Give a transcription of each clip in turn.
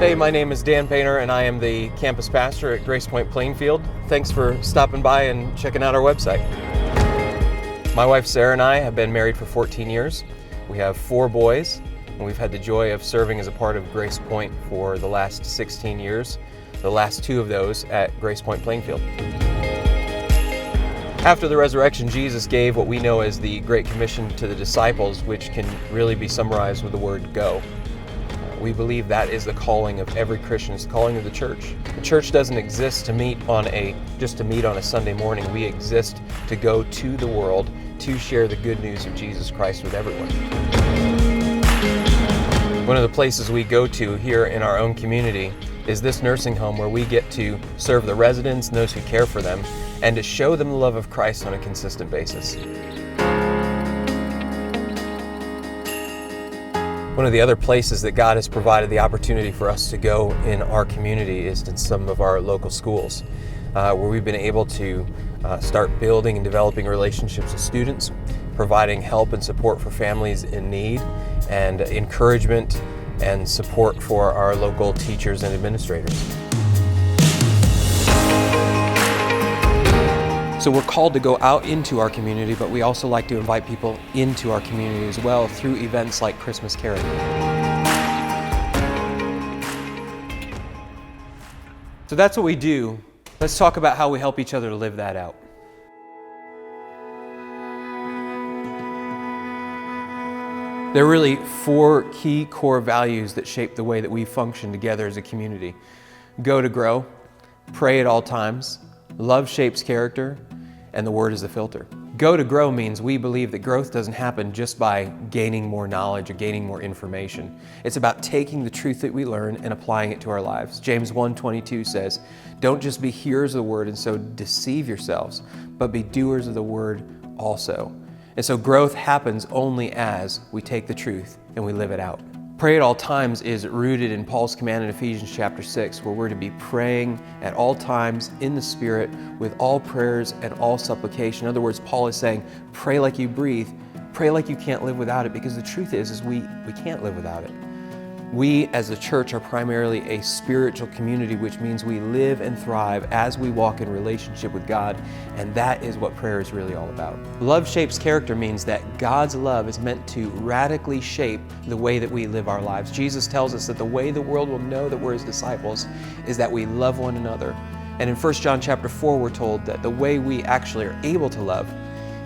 Hey, my name is Dan Painter and I am the campus pastor at Pointe, Plainfield. Thanks for stopping by and checking out our website. My wife Sarah and I have been married for 14 years. We have 4 boys and we've had the joy of serving as a part of Grace Point for the last 16 years, the last 2 of those at Grace Point, Plainfield. After the resurrection, Jesus gave what we know as the Great Commission to the disciples, which can really be summarized with the word go. We believe that is the calling of every Christian, it's the calling of the church. The church doesn't exist to meet on a Sunday morning. We exist to go to the world to share the good news of Jesus Christ with everyone. One of the places we go to here in our own community is this nursing home where we get to serve the residents and those who care for them and to show them the love of Christ on a consistent basis. One of the other places that God has provided the opportunity for us to go in our community is in some of our local schools, where we've been able to start building and developing relationships with students, providing help and support for families in need, and encouragement and support for our local teachers and administrators. So we're called to go out into our community, but we also like to invite people into our community as well through events like Christmas Caring. So that's what we do. Let's talk about how we help each other to live that out. There are really 4 key core values that shape the way that we function together as a community. Go to grow, pray at all times, love shapes character, and the word is the filter. Go to grow means we believe that growth doesn't happen just by gaining more knowledge or gaining more information. It's about taking the truth that we learn and applying it to our lives. James 1:22 says, "Don't just be hearers of the word and so deceive yourselves, but be doers of the word also." And so growth happens only as we take the truth and we live it out. Pray at all times is rooted in Paul's command in Ephesians chapter 6, where we're to be praying at all times in the Spirit with all prayers and all supplication. In other words, Paul is saying, pray like you breathe, pray like you can't live without it, because the truth is we can't live without it. We as a church are primarily a spiritual community, which means we live and thrive as we walk in relationship with God, and that is what prayer is really all about. Love shapes character means that God's love is meant to radically shape the way that we live our lives. Jesus tells us that the way the world will know that we're His disciples is that we love one another. And in 1 John chapter 4, we're told that the way we actually are able to love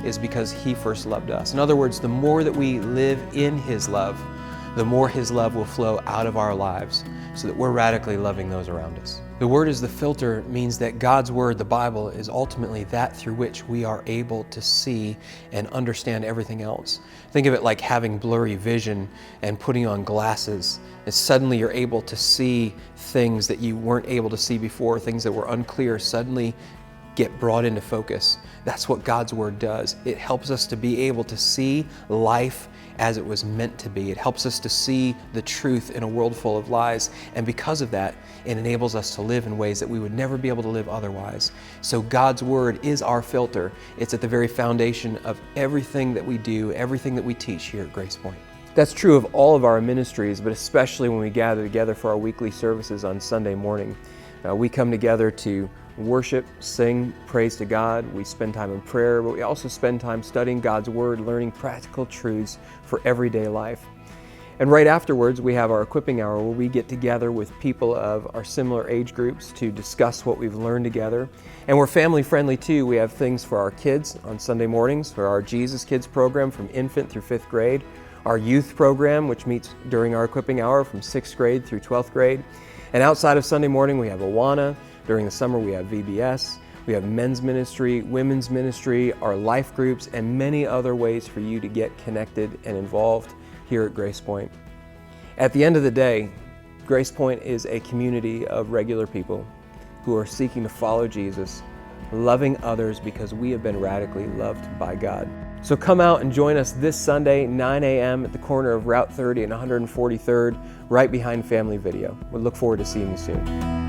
is because He first loved us. In other words, the more that we live in His love, the more His love will flow out of our lives so that we're radically loving those around us. The word is the filter means that God's word, the Bible, is ultimately that through which we are able to see and understand everything else. Think of it like having blurry vision and putting on glasses, and suddenly you're able to see things that you weren't able to see before, things that were unclear suddenly get brought into focus. That's what God's word does. It helps us to be able to see life as it was meant to be. It helps us to see the truth in a world full of lies, and because of that, it enables us to live in ways that we would never be able to live otherwise. So God's word is our filter. It's at the very foundation of everything that we do, everything that we teach here at Grace Point. That's true of all of our ministries, but especially when we gather together for our weekly services on Sunday morning. We come together to worship, sing, praise to God. We spend time in prayer, but we also spend time studying God's Word, learning practical truths for everyday life. And right afterwards, we have our equipping hour where we get together with people of our similar age groups to discuss what we've learned together. And we're family friendly too. We have things for our kids on Sunday mornings, for our Jesus Kids program from infant through 5th grade, our youth program, which meets during our equipping hour from 6th grade through 12th grade. And outside of Sunday morning, we have Awana. During the summer, we have VBS. We have men's ministry, women's ministry, our life groups, and many other ways for you to get connected and involved here at Grace Point. At the end of the day, Grace Point is a community of regular people who are seeking to follow Jesus, loving others because we have been radically loved by God. So come out and join us this Sunday, 9 a.m. at the corner of Route 30 and 143rd, right behind Family Video. We look forward to seeing you soon.